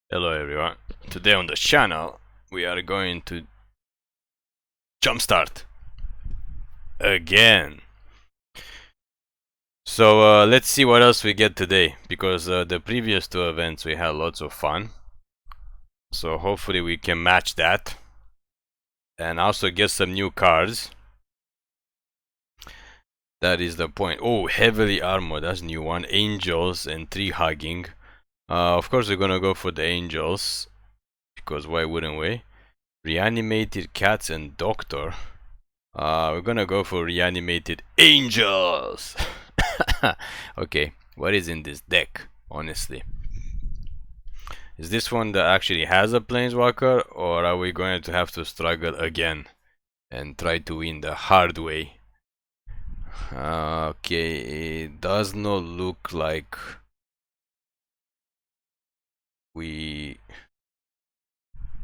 Hello everyone. Today on the channel we are going to Jumpstart again. So let's see what else we get today, because the previous two events we had lots of fun. So hopefully we can match that and also get some new cards. That is the point. Oh, heavily armored, that's a new one. Angels and tree hugging. Of course we're gonna go for the angels, because why wouldn't we? Reanimated cats and doctor. We're gonna go for reanimated angels. Okay, what is in this deck, honestly? Is this one that actually has a planeswalker, or are we going to have to struggle again and try to win the hard way? Okay, it does not look like we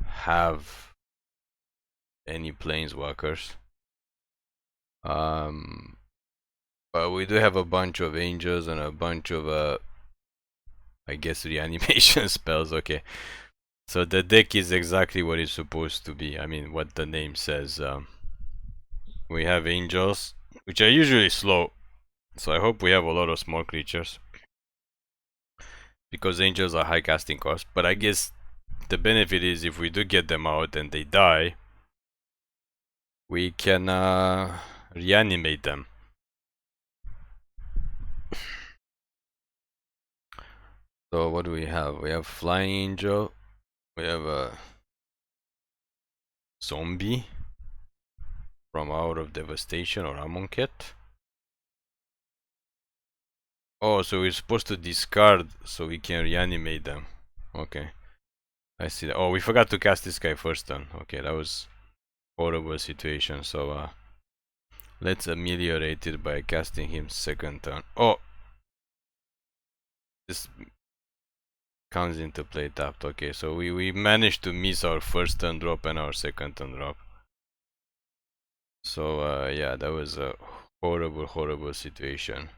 have any planeswalkers. But we do have a bunch of angels and a bunch of I guess reanimation spells. Okay, so the deck is exactly what it's supposed to be. I mean, what the name says. We have angels, which are usually slow, so I hope we have a lot of small creatures, because angels are high casting cost. But I guess the benefit is if we do get them out and they die, we can reanimate them. So what do we have? We have Flying Angel, we have a Zombie from Out of Devastation or Amonkhet. Oh, so we're supposed to discard so we can reanimate them. Okay, I see that. Oh, we forgot to cast this guy first turn. Okay, that was horrible situation. So let's ameliorate it by casting him second turn. Oh, this comes into play tapped. Okay, so we managed to miss our first turn drop and our second turn drop. So yeah, that was a horrible situation.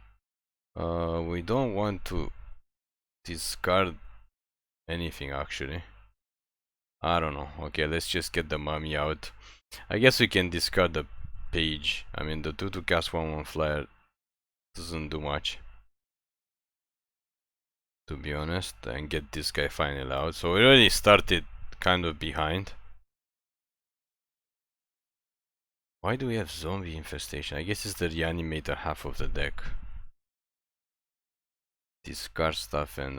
We don't want to discard anything actually. I don't know. Okay, let's just get the mummy out. I guess we can discard the page. I mean, the 2 to cast 1/1 flyer doesn't do much, to be honest, and get this guy finally out. So we already started kind of behind. Why do we have Zombie Infestation? I guess it's the reanimator half of the deck. Discard stuff and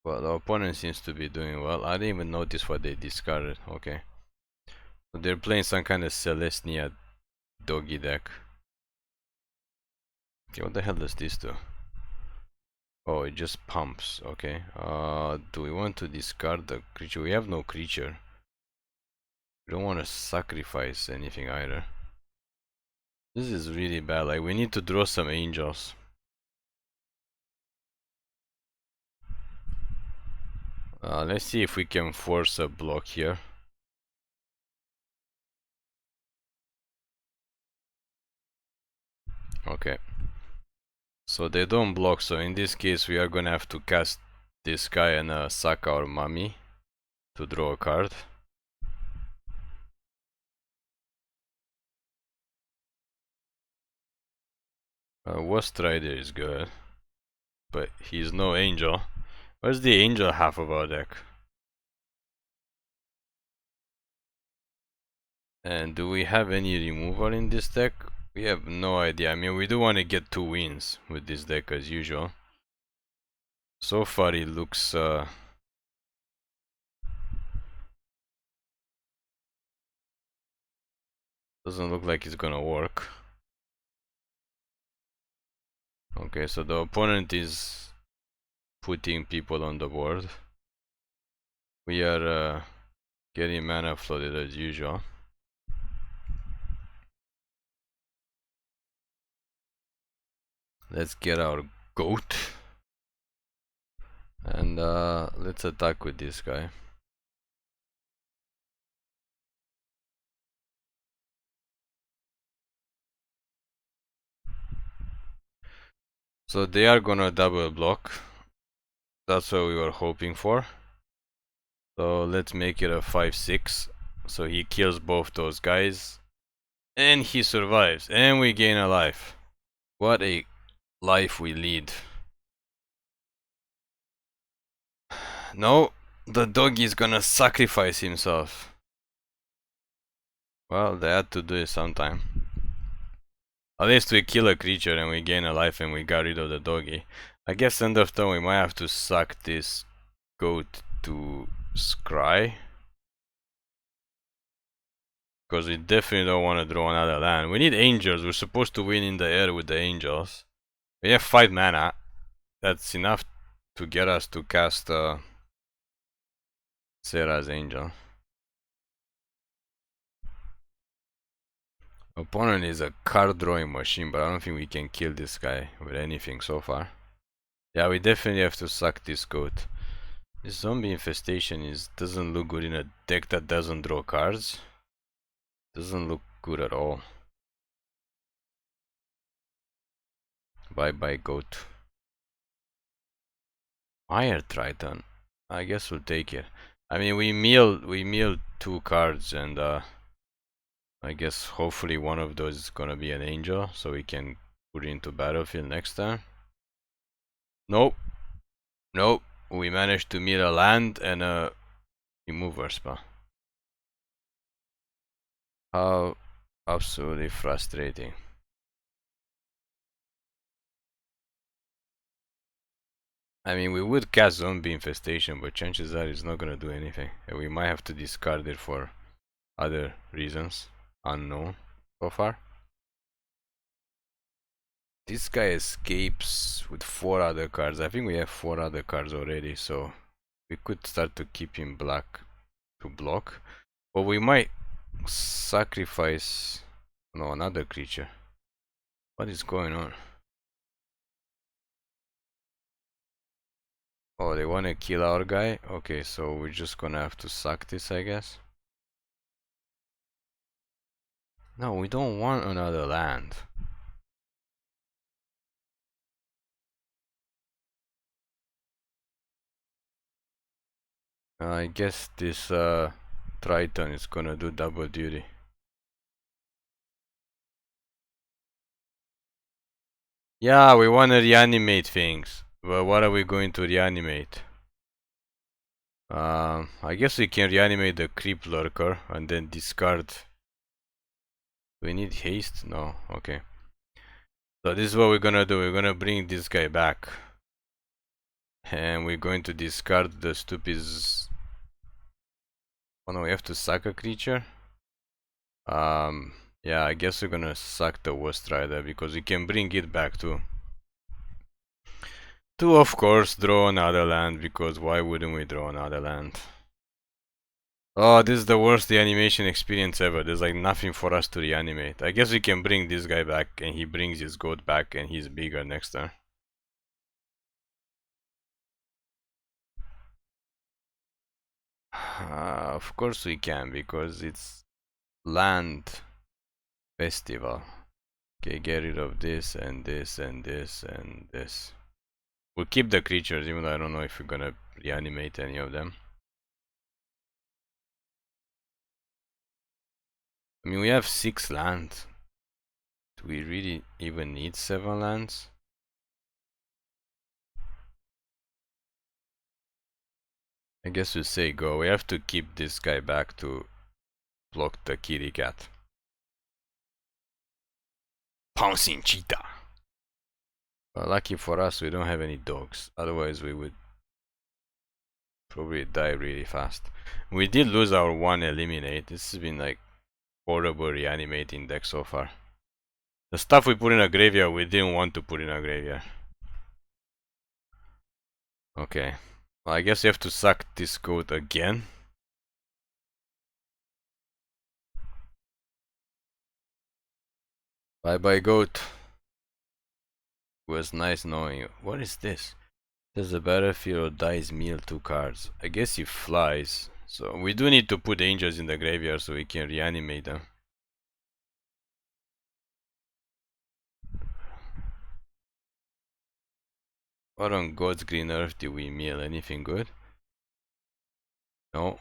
well, the opponent seems to be doing well. I didn't even notice what they discarded. Okay, so they're playing some kind of Celestia doggy deck. Okay, what the hell does this do? Oh, it just pumps. Okay. Do we want to discard the creature? We have no creature. We don't want to sacrifice anything either. This is really bad. Like, we need to draw some angels. Let's see if we can force a block here. Okay. So they don't block, so in this case we are gonna have to cast this guy and sack our mummy to draw a card. Woe Strider is good, but he's no angel. Where's the angel half of our deck? And do we have any removal in this deck? We have no idea. I mean, we do want to get 2 wins with this deck as usual. So far it looks doesn't look like it's gonna work. Okay, so the opponent is putting people on the board. We are getting mana flooded as usual. Let's get our goat. And let's attack with this guy. So they are gonna double block. That's what we were hoping for. So let's make it a 5-6. So he kills both those guys. And he survives. And we gain a life. What a life we lead. No, the doggy is gonna sacrifice himself. Well, they had to do it sometime. At least we kill a creature and we gain a life and we got rid of the doggy. I guess end of turn we might have to suck this goat to scry. Because we definitely don't want to draw another land. We need angels. We're supposed to win in the air with the angels. We have 5 mana. That's enough to get us to cast Serra's Angel. Opponent is a card drawing machine, but I don't think we can kill this guy with anything so far. Yeah, we definitely have to suck this goat. This Zombie Infestation doesn't look good in a deck that doesn't draw cards. Doesn't look good at all. Bye bye goat. Mire Triton. I guess we'll take it. I mean we milled 2 cards and I guess hopefully one of those is gonna be an angel so we can put it into battlefield next time. Nope. Nope. We managed to mill a land and a remover spell. How absolutely frustrating. I mean, we would cast Zombie Infestation, but chances are it's not gonna do anything. And we might have to discard it for other reasons. Unknown so far. This guy escapes with 4 other cards. I think we have 4 other cards already, so we could start to keep him black to block. But we might sacrifice another creature. What is going on? Oh, they want to kill our guy? Okay, so we're just gonna have to suck this, I guess. No, we don't want another land. I guess this Triton is gonna do double duty. Yeah, we wanna reanimate things. But what are we going to reanimate? I guess we can reanimate the Creep Lurker and then discard. We need haste? No, okay. So this is what we're gonna do. We're gonna bring this guy back. And we're going to discard the stupid... Oh no, we have to suck a creature? Yeah, I guess we're gonna suck the Woe Strider because we can bring it back too. To of course draw another land, because why wouldn't we draw another land? Oh, this is the worst reanimation experience ever. There's like nothing for us to reanimate. I guess we can bring this guy back and he brings his goat back and he's bigger next turn. Of course we can, because it's land festival. Okay, get rid of this and this and this and this. We'll keep the creatures, even though I don't know if we're gonna reanimate any of them. I mean, we have 6 lands. Do we really even need 7 lands? I guess we'll say go. We have to keep this guy back to block the kitty cat. Pouncing cheetah! Well, lucky for us, we don't have any dogs. Otherwise, we would probably die really fast. We did lose our 1 eliminate. This has been like horrible reanimating deck so far. The stuff we put in a graveyard, we didn't want to put in a graveyard. Okay. Well, I guess you have to suck this goat again. Bye bye goat. It was nice knowing you. What is this? Says the battlefield dies meal 2 cards. I guess he flies. So we do need to put angels in the graveyard so we can reanimate them. What on God's green earth did we mill? Anything good? No.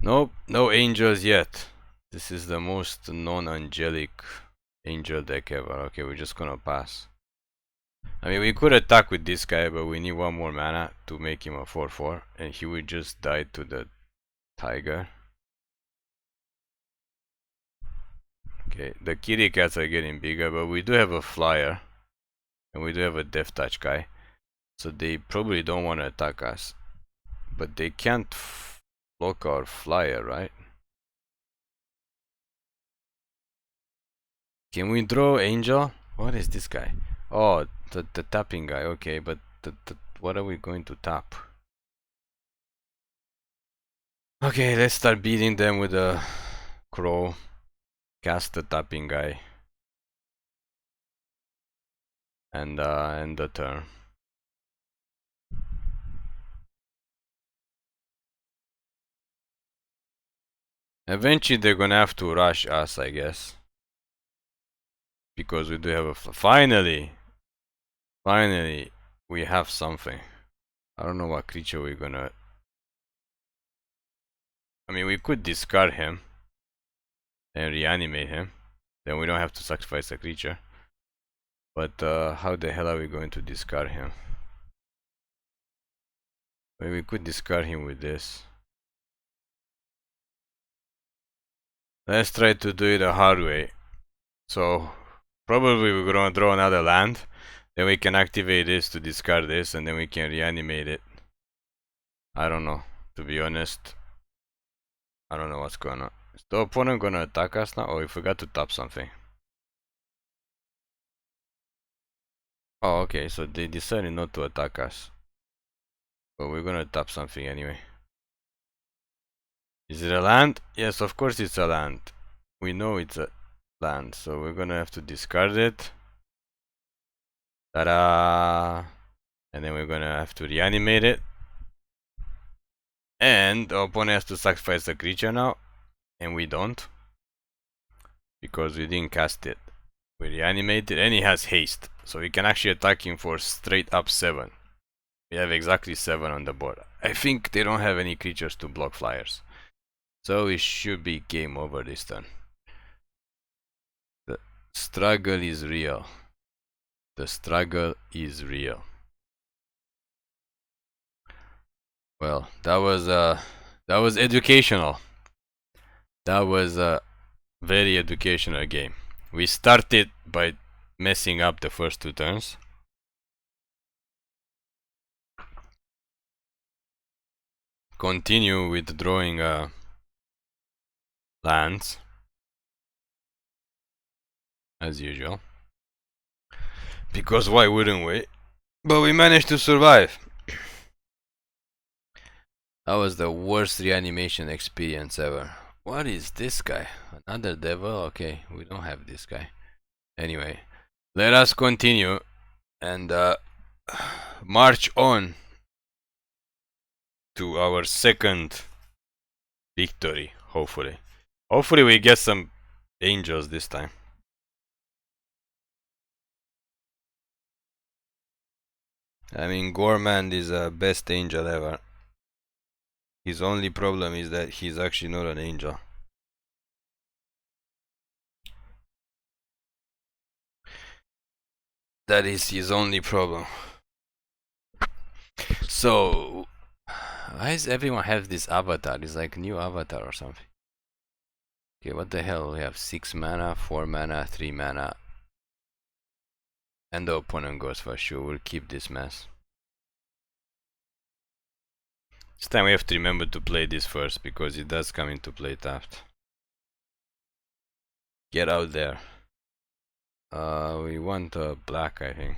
Nope, no angels yet. This is the most non-angelic angel deck ever. Okay, we're just gonna pass. I mean, we could attack with this guy, but we need one more mana to make him a 4-4, and he would just die to the tiger. Okay, the kitty cats are getting bigger, but we do have a flyer, and we do have a death touch guy, so they probably don't want to attack us. But they can't block our flyer, right? Can we draw Angel? What is this guy? Oh, the tapping guy. Okay, but what are we going to tap? Okay, let's start beating them with a crow. Cast the tapping guy. And end the turn. Eventually they're gonna have to rush us, I guess. Because we do have a finally we have something. I don't know what creature we're gonna. I mean, we could discard him and reanimate him. Then we don't have to sacrifice a creature. But how the hell are we going to discard him? Well, we could discard him with this. Let's try to do it the hard way. So probably we're gonna draw another land. Then we can activate this to discard this, and then we can reanimate it. I don't know, to be honest. I don't know what's going on. Is the opponent gonna attack us now? Oh, we forgot to tap something. Oh, okay, so they decided not to attack us. But we're gonna tap something anyway. Is it a land? Yes, of course it's a land. We know it's a land, so we're gonna have to discard it. Ta-da! And then we're gonna have to reanimate it. And the opponent has to sacrifice a creature now. And we don't. Because we didn't cast it. We reanimate it and he has haste. So we can actually attack him for straight up 7. We have exactly 7 on the board. I think they don't have any creatures to block flyers. So it should be game over this turn. The struggle is real. The struggle is real. Well, that was educational. That was a very educational game. We started by messing up the first 2 turns. Continue with drawing lands as usual. Because why wouldn't we? But we managed to survive. That was the worst reanimation experience ever. What is this guy? Another devil? Okay, we don't have this guy. Anyway, let us continue and march on to our second victory, hopefully. Hopefully we get some angels this time. I mean, Goremand is the best angel ever. His only problem is that he's actually not an angel. That is his only problem. So, why does everyone have this avatar? It's like a new avatar or something. Okay, what the hell? We have 6 mana, 4 mana, 3 mana. And the opponent goes for sure. We'll keep this mess. This time we have to remember to play this first because it does come into play tapped. Get out there. We want a black, I think.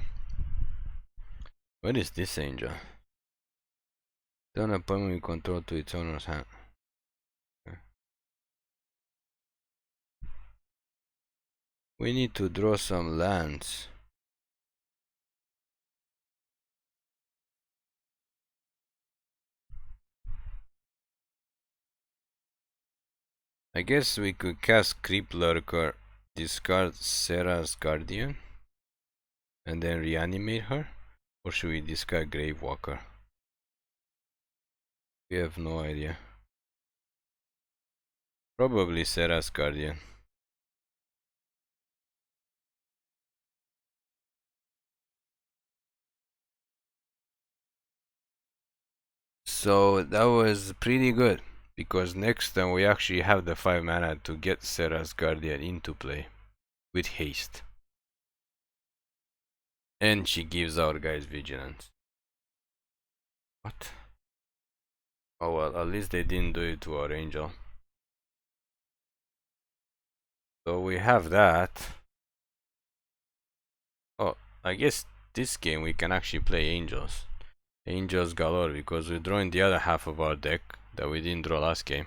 What is this angel? Turn a opponent with control to its owner's hand. Okay. We need to draw some lands. I guess we could cast Creep Lurker, discard Serra's Guardian, and then reanimate her? Or should we discard Gravewaker? We have no idea. Probably Serra's Guardian. So that was pretty good, because next time we actually have the 5 mana to get Serra's Guardian into play with haste. And she gives our guys vigilance. What? Oh well, at least they didn't do it to our angel. So we have that. Oh, I guess this game we can actually play angels. Angels galore, because we're drawing the other half of our deck that we didn't draw last game.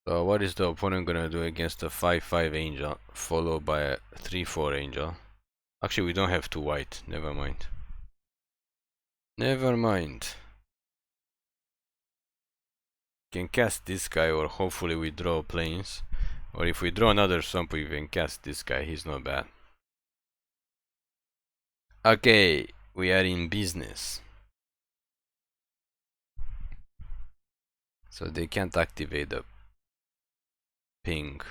So what is the opponent gonna do against a 5-5 angel followed by a 3-4 angel? Actually, we don't have 2 white. Never mind. Never mind. Can cast this guy, or hopefully we draw planes. Or if we draw another swamp, we can cast this guy. He's not bad. Okay, we are in business. So they can't activate the ping.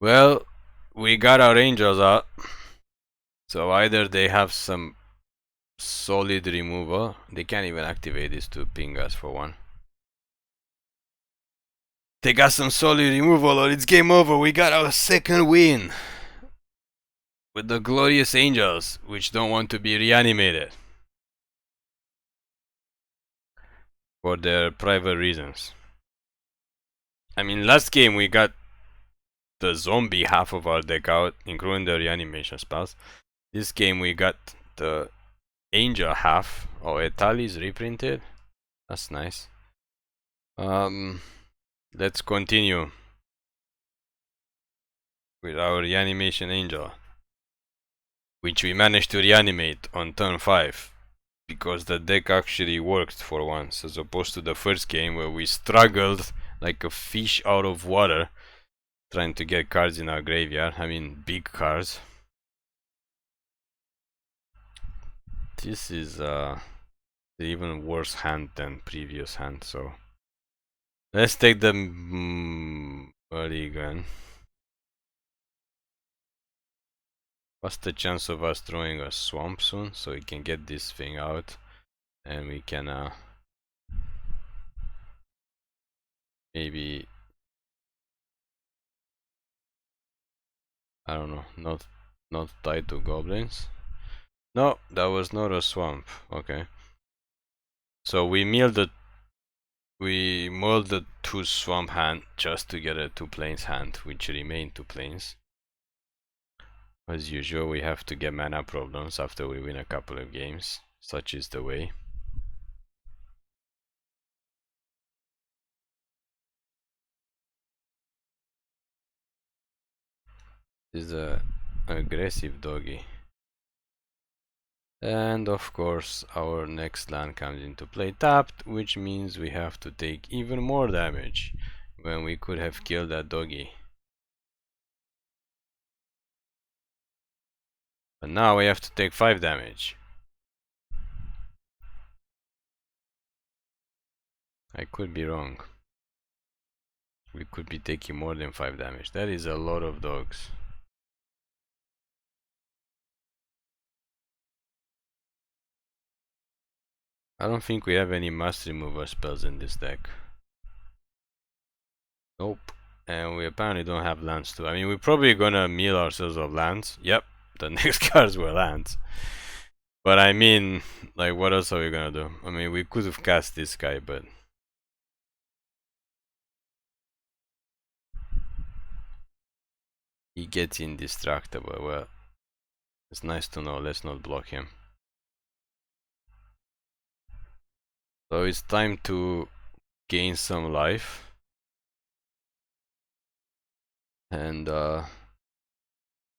Well, we got our angels out. So either they have some solid removal. They can't even activate this to ping us for one. They got some solid removal or it's game over. We got our second win. With the glorious angels, which don't want to be reanimated. For their private reasons. I mean, last game we got the zombie half of our deck out, including the reanimation spells. This game we got the angel half. Oh, Etali's reprinted. That's nice. Let's continue with our reanimation angel, which we managed to reanimate on turn 5. Because the deck actually worked for once, as opposed to the first game where we struggled like a fish out of water trying to get cards in our graveyard. I mean, big cards. This is the even worse hand than previous hand, so let's take the mulligan. What's the chance of us throwing a swamp soon, so we can get this thing out and we can maybe, I don't know, not tied to goblins. No, that was not a swamp. Okay. So we milled the 2 swamp hand just to get a 2 plains hand, which remain 2 plains. As usual, we have to get mana problems after we win a couple of games. Such is the way. This is a aggressive doggy. And of course, our next land comes into play tapped, which means we have to take even more damage when we could have killed that doggy. But now we have to take 5 damage. I could be wrong. We could be taking more than 5 damage. That is a lot of dogs. I don't think we have any mass remover spells in this deck. Nope. And we apparently don't have lands too. I mean, we're probably gonna mill ourselves of lands. Yep, the next cards were lands. But I mean, like, what else are we gonna do? I mean, we could have cast this guy, but he gets indestructible. Well, it's nice to know. Let's not block him. So it's time to gain some life. And I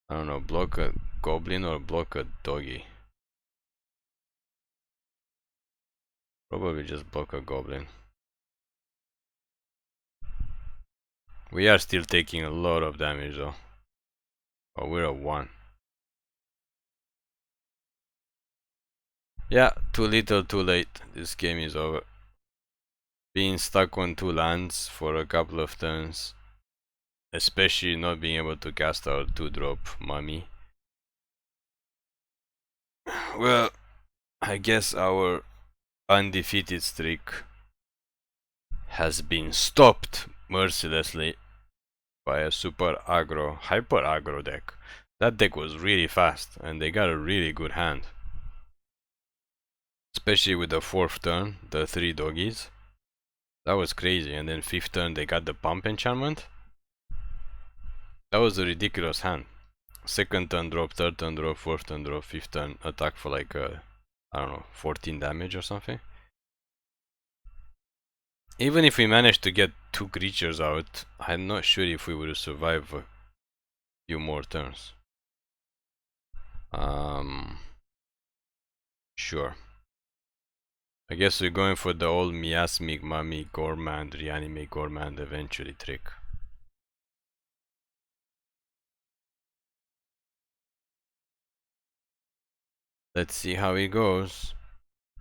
don't know, block a goblin or block a doggy. Probably just block a goblin. We are still taking a lot of damage though. Oh, we're at 1. Yeah, too little, too late. This game is over. Being stuck on 2 lands for a couple of turns, especially not being able to cast our 2-drop mummy. Well, I guess our undefeated streak has been stopped mercilessly by a super aggro, hyper aggro deck. That deck was really fast and they got a really good hand. Especially with the 4th turn, the 3 doggies. That was crazy. And then 5th turn they got the pump enchantment. That was a ridiculous hand. 2nd turn drop, 3rd turn drop, 4th turn drop, 5th turn attack for like I don't know, 14 damage or something. Even if we managed to get 2 creatures out, I'm not sure if we would survive a few more turns. Sure. I guess we're going for the old Miasmic Mummy Goremand, Reanimate Goremand eventually trick. Let's see how it goes.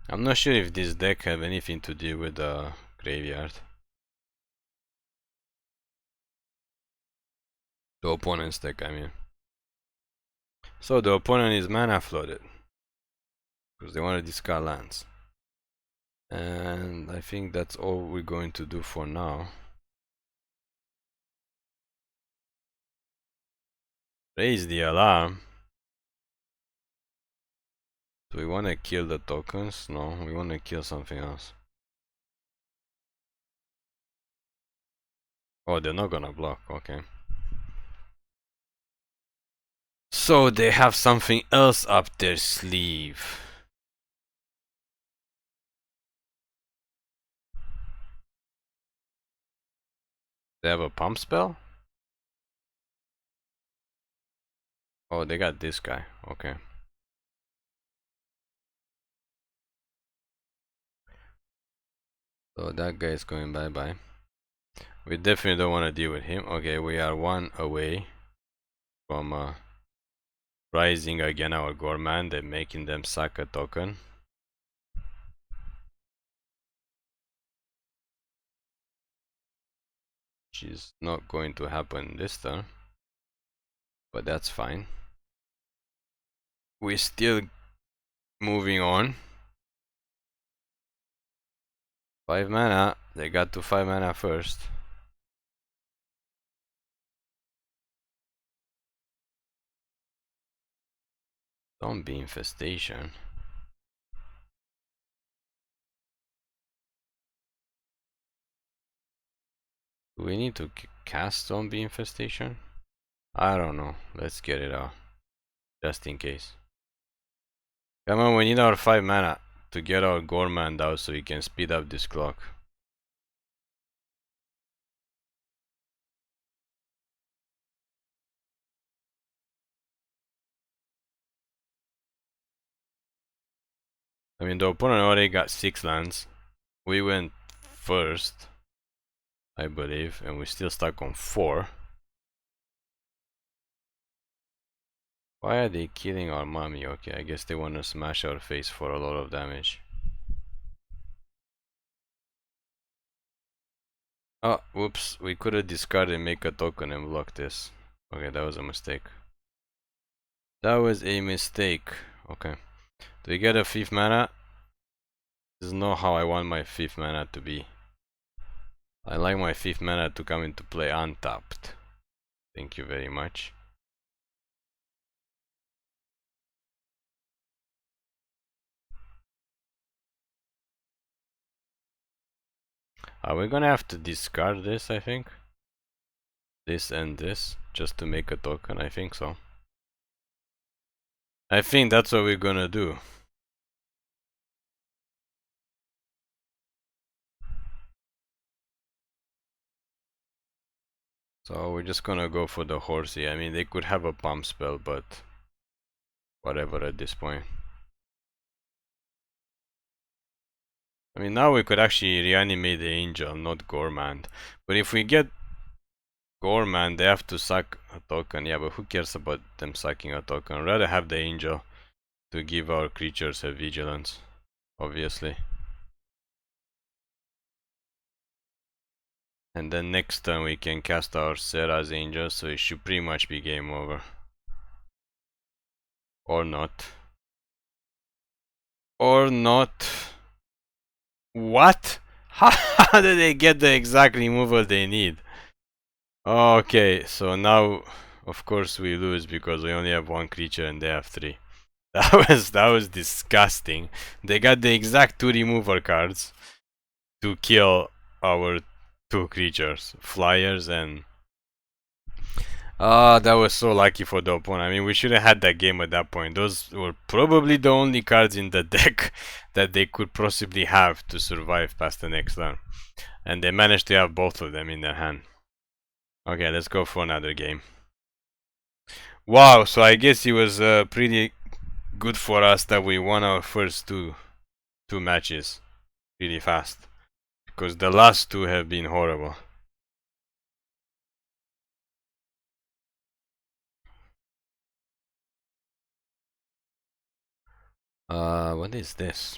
I'm not sure if this deck have anything to do with the graveyard. The opponent's deck, I mean. So the opponent is mana flooded. Because they want to discard lands. And I think that's all we're going to do for now. Raise the alarm. Do we want to kill the tokens? No, we want to kill something else. Oh, they're not gonna block, okay. So they have something else up their sleeve. They have a pump spell? Oh, they got this guy, okay. So that guy is going bye-bye. We definitely don't want to deal with him. Okay, we are 1 away from rising again our Goremand and making them sack a token. Which is not going to happen this turn. But that's fine. We're still moving on. 5 mana. They got to 5 mana first. Zombie Infestation. Do we need to cast Zombie Infestation? I don't know. Let's get it out. Just in case. Come on, we need our 5 mana to get our Goremand out so we can speed up this clock. I mean, the opponent already got 6 lands. We went first, I believe, and we're still stuck on 4. Why are they killing our mummy? Okay, I guess they want to smash our face for a lot of damage. Oh, whoops. We could have discarded and make a token and block this. Okay, that was a mistake. That was a mistake. Okay. Do we get a 5th mana? This is not how I want my 5th mana to be. I like my 5th mana to come into play untapped. Thank you very much. Are we gonna have to discard this, I think? This and this, just to make a token, I think so. I think that's what we're gonna do. So we're just gonna go for the horsey. I mean, they could have a pump spell, but whatever at this point. I mean, now we could actually reanimate the angel, not Goremand. But if we get Goremand, they have to suck a token. Yeah, but who cares about them sucking a token? I'd rather have the Angel to give our creatures a vigilance, obviously. And then next turn we can cast our Serra's Angel, so it should pretty much be game over. Or not. Or not. What? How did they get the exact removal they need? Okay, so now of course we lose because we only have one creature and they have three. That was disgusting. They got the exact two removal cards to kill our two creatures, flyers and that was so lucky for the opponent. I mean, we should have had that game at that point. Those were probably the only cards in the deck that they could possibly have to survive past the next turn. And they managed to have both of them in their hand. Okay, let's go for another game. Wow, so I guess it was pretty good for us that we won our first two matches really fast. Because the last two have been horrible. What is this?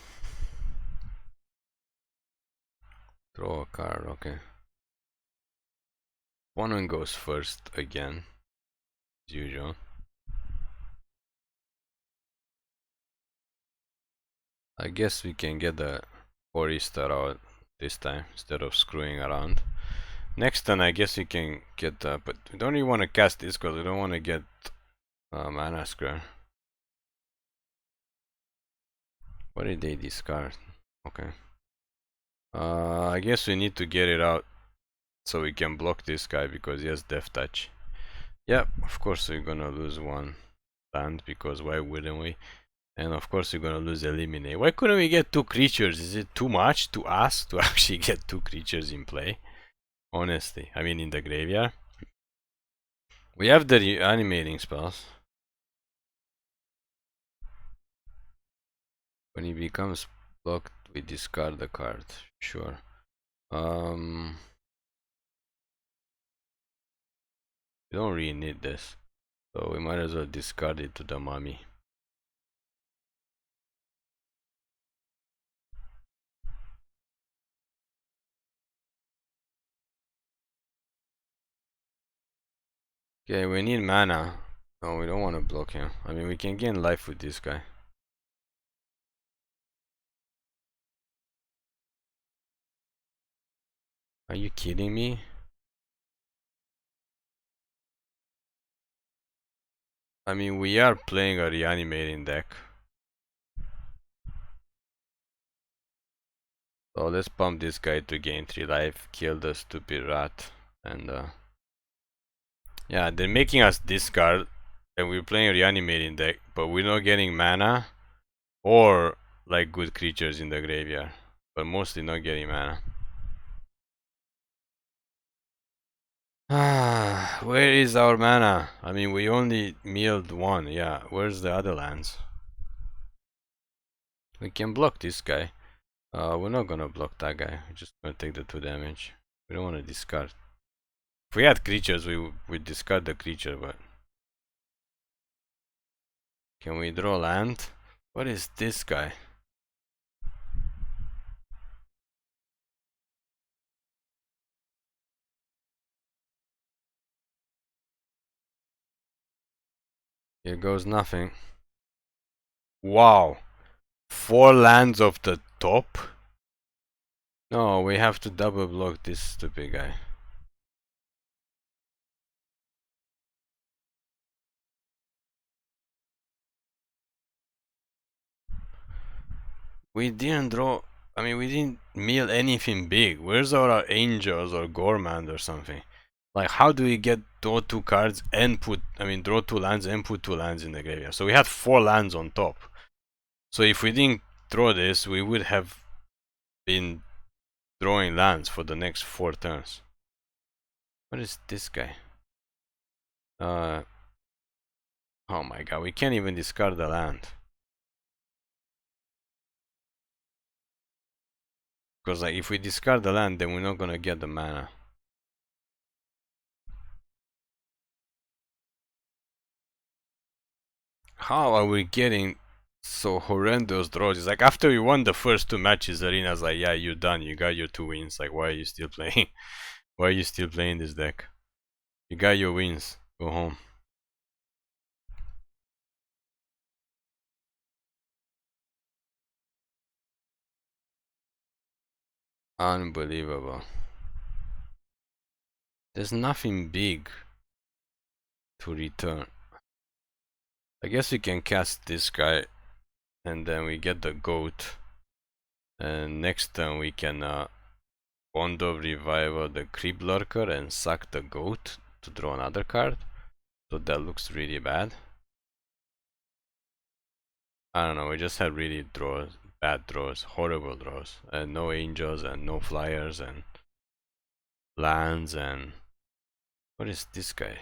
Draw a card, okay. Opponent goes first again, as usual. I guess we can get the Chorister out this time instead of screwing around. Next turn I guess we can get but we don't really want to cast this because we don't want to get mana square. What did they discard? Okay. I guess we need to get it out so we can block this guy because he has Death Touch. Yep, of course we're gonna lose one land because why wouldn't we? And of course we're gonna lose Eliminate. Why couldn't we get two creatures? Is it too much to ask to actually get two creatures in play? Honestly, I mean in the graveyard. We have the reanimating spells. When he becomes blocked, we discard the card. Sure. We don't really need this, so we might as well discard it to the mummy. Okay, we need mana. No, we don't want to block him. I mean, we can gain life with this guy. Are you kidding me? I mean, we are playing a reanimating deck. So let's pump this guy to gain 3 life, kill the stupid rat, and yeah, they're making us discard, and we're playing a reanimating deck, but we're not getting mana or like good creatures in the graveyard, but mostly not getting mana. Ah, where is our mana? I mean, we only milled one. Yeah, where's the other lands? We can block this guy. We're not gonna block that guy. We're just gonna take the 2 damage. We don't want to discard. If we had creatures, we would discard the creature, but can we draw land? What is this guy? Here goes nothing. Wow. 4 lands off the top? No, we have to double block this stupid guy. We didn't draw. I mean, we didn't mill anything big. Where's our angels or Goremand or something? Like, how do we get draw 2 cards and put, I mean, draw 2 lands and put 2 lands in the graveyard? So we had 4 lands on top. So if we didn't draw this, we would have been drawing lands for the next 4 turns. What is this guy? Oh my god, we can't even discard the land. Because like, if we discard the land, then we're not gonna get the mana. How are we getting so horrendous draws? It's like after we won the first two matches, Arena's like, yeah, you're done. You got your 2 wins. Like, why are you still playing? Why are you still playing this deck? You got your wins. Go home. Unbelievable. There's nothing big to return. I guess we can cast this guy and then we get the goat. And next turn we can Bond of Revival the Creep Lurker and sack the goat to draw another card. So that looks really bad. I don't know, we just had really bad draws, horrible draws. And no angels and no flyers and lands and... What is this guy?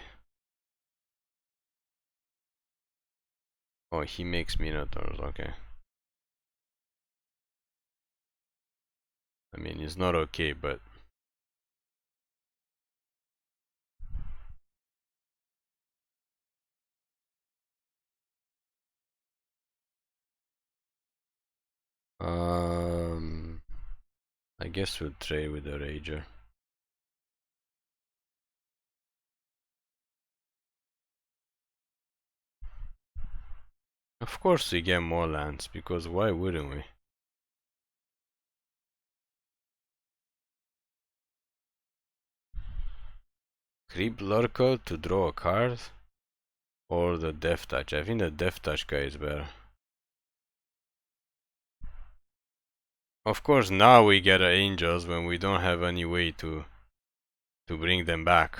Oh, he makes Minotaurs, okay. I mean, it's not okay, but... I guess we'll trade with the Rager. Of course we get more lands, because why wouldn't we? Creep Lurker to draw a card? Or the Death Touch? I think the Death Touch guy is better. Of course now we get angels when we don't have any way to bring them back.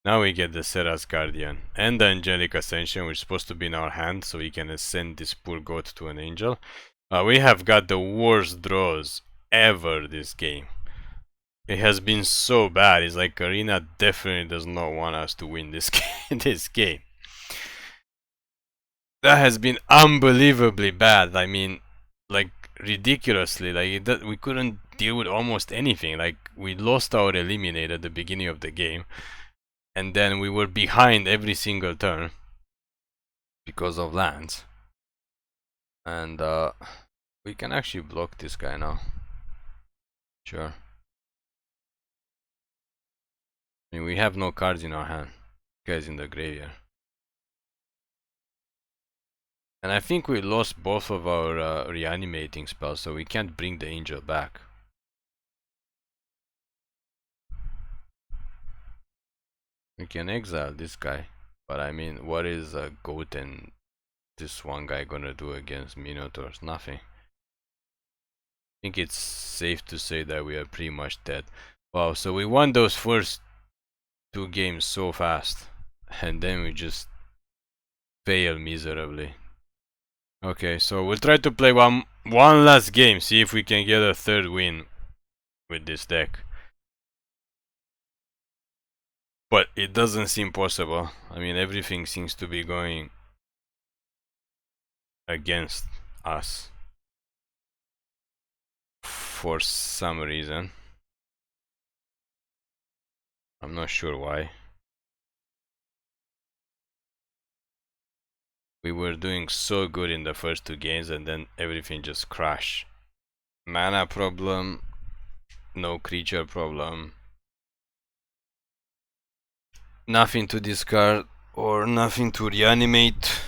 Now we get the Serra's Guardian and the Angelic Ascension, which is supposed to be in our hand, so we can ascend this poor goat to an angel. We have got the worst draws ever this game. It has been so bad. It's like Arena definitely does not want us to win this game. That has been unbelievably bad. I mean, like ridiculously. Like we couldn't deal with almost anything. Like we lost our eliminate at the beginning of the game, and then we were behind every single turn because of lands. And we can actually block this guy now. Sure. I mean, we have no cards in our hand. Guys in the graveyard. And I think we lost both of our reanimating spells, so we can't bring the angel back. We can exile this guy, but I mean, what is a goat and this one guy gonna do against Minotaurs? Nothing. I think it's safe to say that we are pretty much dead. Wow, so we won those first 2 games so fast, and then we just fail miserably. Okay, so we'll try to play one last game, see if we can get a third win with this deck. But it doesn't seem possible. I mean, everything seems to be going against us for some reason. I'm not sure why. We were doing so good in the first 2 games and then everything just crashed. Mana problem, no creature problem, nothing to discard or nothing to reanimate.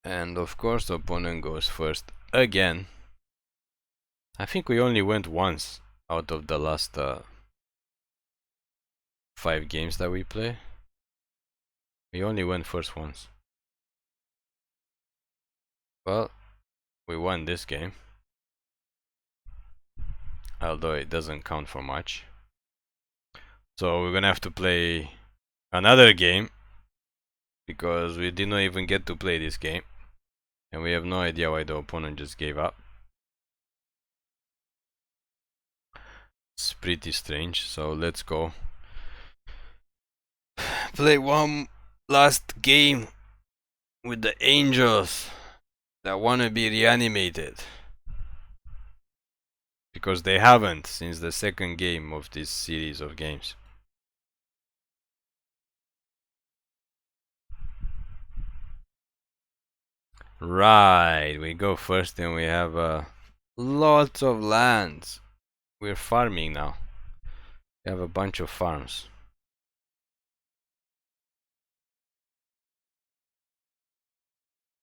And of course the opponent goes first again. I think we only went once out of the last 5 games that we play. We only went first once. Well, we won this game, although it doesn't count for much. So we're gonna have to play another game, because we did not even get to play this game. And we have no idea why the opponent just gave up. It's pretty strange, so let's go. Play one last game with the angels that wanna be reanimated. because they haven't since the second game of this series of games. Right, we go first and we have lots of lands. We're farming now. We have a bunch of farms.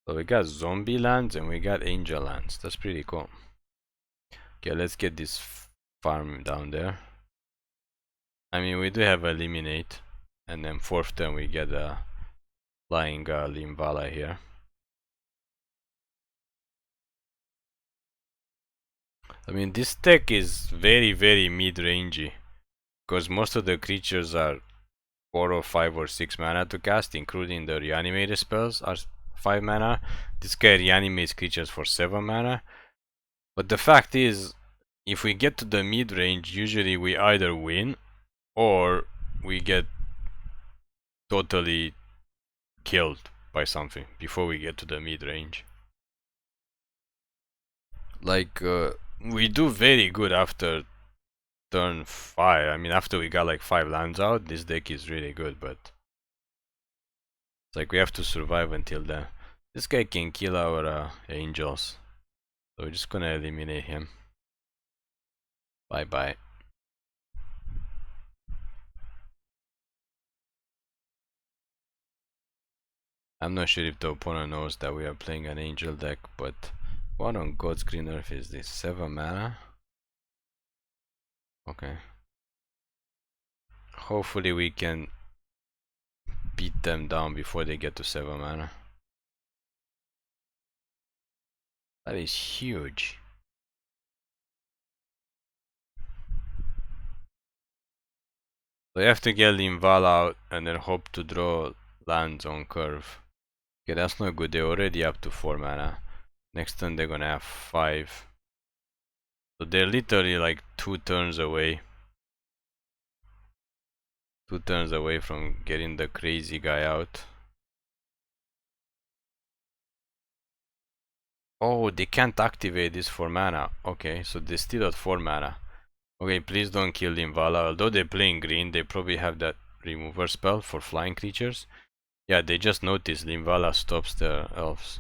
So we got zombie lands and we got angel lands. That's pretty cool. Okay, let's get this farm down there. I mean, we do have eliminate, and then fourth turn we get a flying Linvala here. I mean, this deck is very mid-rangey, because most of the creatures are 4 or 5 or 6 mana to cast, including the reanimated spells are 5 mana. This guy reanimates creatures for 7 mana. But the fact is, if we get to the mid-range, usually we either win or we get totally killed by something before we get to the mid-range. Like, we do very good after turn 5. I mean, after we got like 5 lands out, this deck is really good, but it's like we have to survive until then. This guy can kill our angels, so we're just gonna eliminate him. Bye bye. I'm not sure if the opponent knows that we are playing an angel deck, but what on God's green earth is this? 7 mana? Okay. Hopefully we can beat them down before they get to 7 mana. That is huge. So you have to get Linvala out and then hope to draw lands on curve. Okay, that's not good. They're already up to 4 mana. Next turn they're gonna have 5. So they're literally like 2 turns away. 2 turns away from getting the crazy guy out. Oh, they can't activate this for mana. Okay, so they're still at 4 mana. Okay, please don't kill Linvala. Although they're playing green, they probably have that remover spell for flying creatures. Yeah, they just noticed Linvala stops the elves.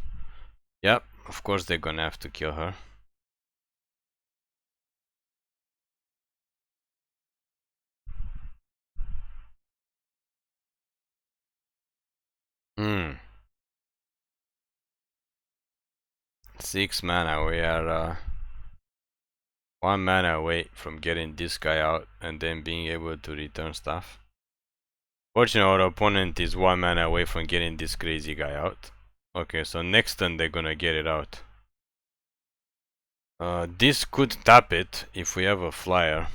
Yep, of course they're gonna have to kill her. Hmm. 6 mana. We are 1 mana away from getting this guy out and then being able to return stuff. Fortunately, our opponent is 1 mana away from getting this crazy guy out. Okay, so next turn they're gonna get it out. This could tap it if we have a flyer.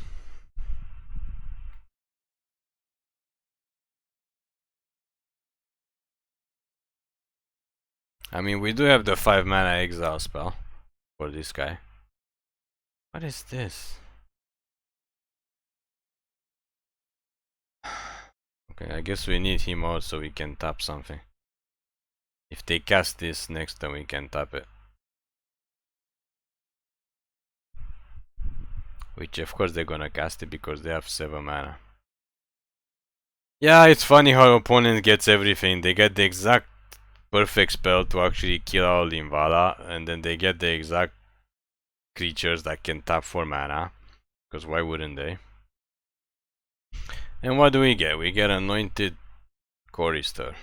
I mean, we do have the 5 mana exile spell for this guy. What is this? Okay, I guess we need him out so we can tap something. If they cast this next time, we can tap it. Which of course they're gonna cast it because they have 7 mana. Yeah, it's funny how opponent gets everything. They get the exact perfect spell to actually kill out Linvala, and then they get the exact creatures that can tap for mana. Because why wouldn't they? And what do we get? We get Anointed Chorister.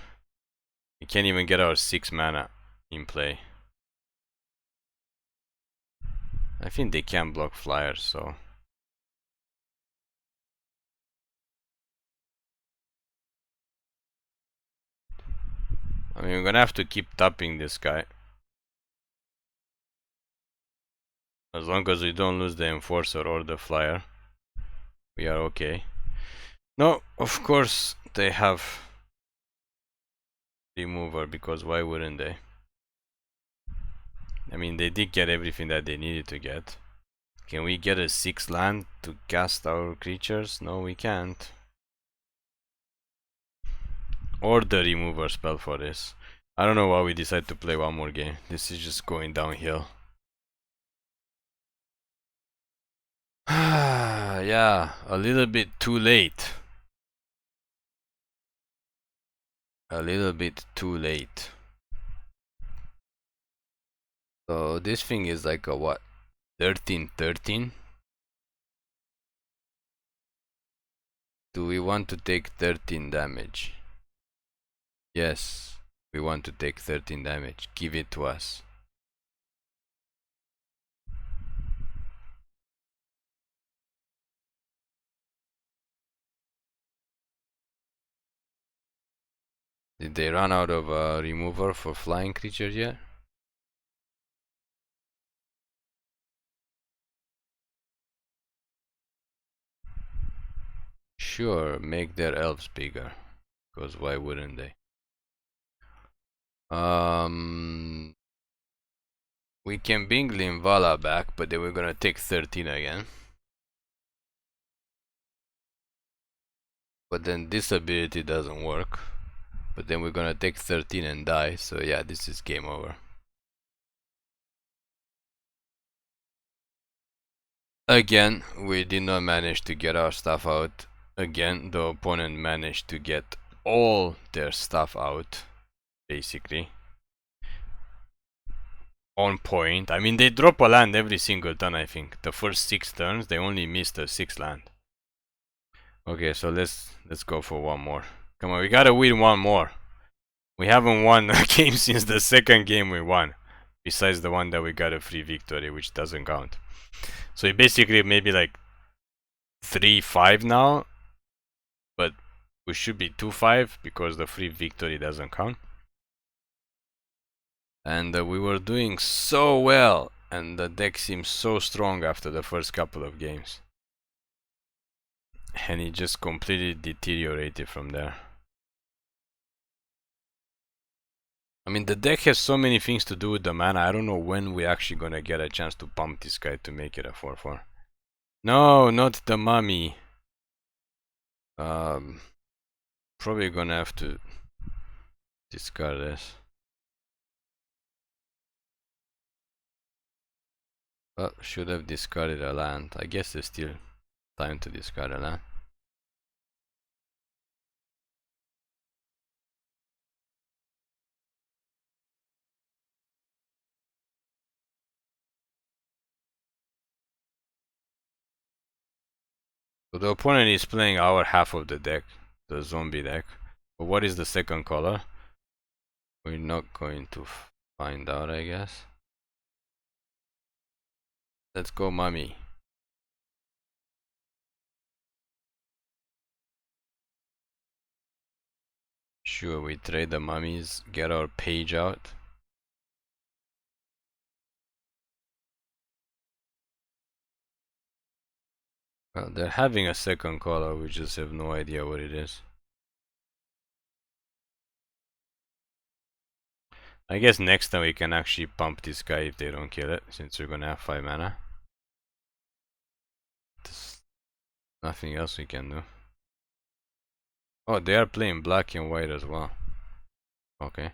We can't even get our 6 mana in play. I think they can block flyers, so... I mean, we're gonna have to keep tapping this guy. As long as we don't lose the Enforcer or the Flyer, we are okay. No, of course they have Remover, because why wouldn't they? I mean, they did get everything that they needed to get. Can we get a 6 land to cast our creatures? No, we can't. Or the Remover spell for this. I don't know why we decided to play one more game. This is just going downhill. Yeah, a little bit too late. A little bit too late. So this thing is like a what? 13-13? Do we want to take 13 damage? Yes, we want to take 13 damage. Give it to us. Did they run out of a remover for flying creatures yet? Sure, make their elves bigger. Because why wouldn't they? We can bring Linvala back, but then we're gonna take 13 again. But then this ability doesn't work. But then we're gonna take 13 and die, so yeah, this is game over. Again, we did not manage to get our stuff out. Again, the opponent managed to get all their stuff out, basically. On point. I mean, they drop a land every single turn, I think. The first 6 turns, they only missed a 6th land. Okay, so let's go for one more. Come on, we gotta win one more. We haven't won a game since the second game we won. Besides the one that we got a free victory, which doesn't count. So it basically maybe like 3-5 now. But we should be 2-5 because the free victory doesn't count. And we were doing so well. And the deck seems so strong after the first couple of games. And it just completely deteriorated from there. I mean, the deck has so many things to do with the mana. I don't know when we're actually gonna get a chance to pump this guy to make it a 4-4. No, not the mummy. Probably gonna have to discard this. Well, should have discarded a land. I guess there's still time to discard a land. So the opponent is playing our half of the deck, the zombie deck. But what is the second color? We're not going to find out, I guess. Let's go, mummy. Sure, we trade the mummies, get our page out. Well, they're having a second color, we just have no idea what it is. I guess next time we can actually pump this guy if they don't kill it, since we're gonna have 5 mana. There's nothing else we can do. Oh, they are playing black and white as well. Okay.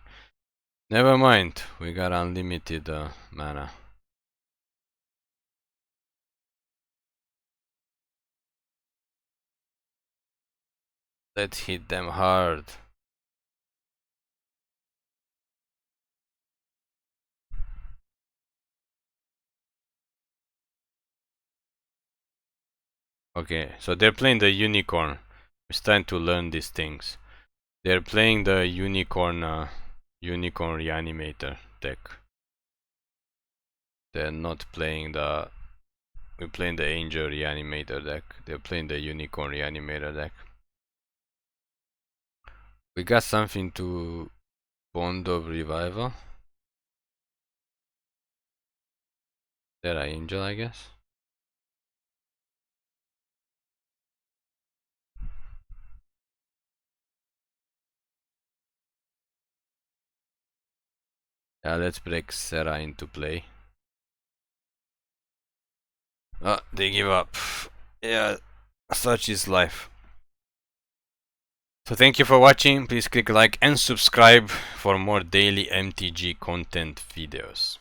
Never mind, we got unlimited mana. Let's hit them hard. Okay, so they're playing the unicorn. It's time to learn these things. They're playing the unicorn reanimator deck. They're not playing the... We're playing the angel reanimator deck. They're playing the unicorn reanimator deck. We got something to Bond of Revival. Serra Angel, I guess. Yeah, let's break Serra into play. Oh, they give up. Yeah, such is life. So thank you for watching. Please click like and subscribe for more daily MTG content videos.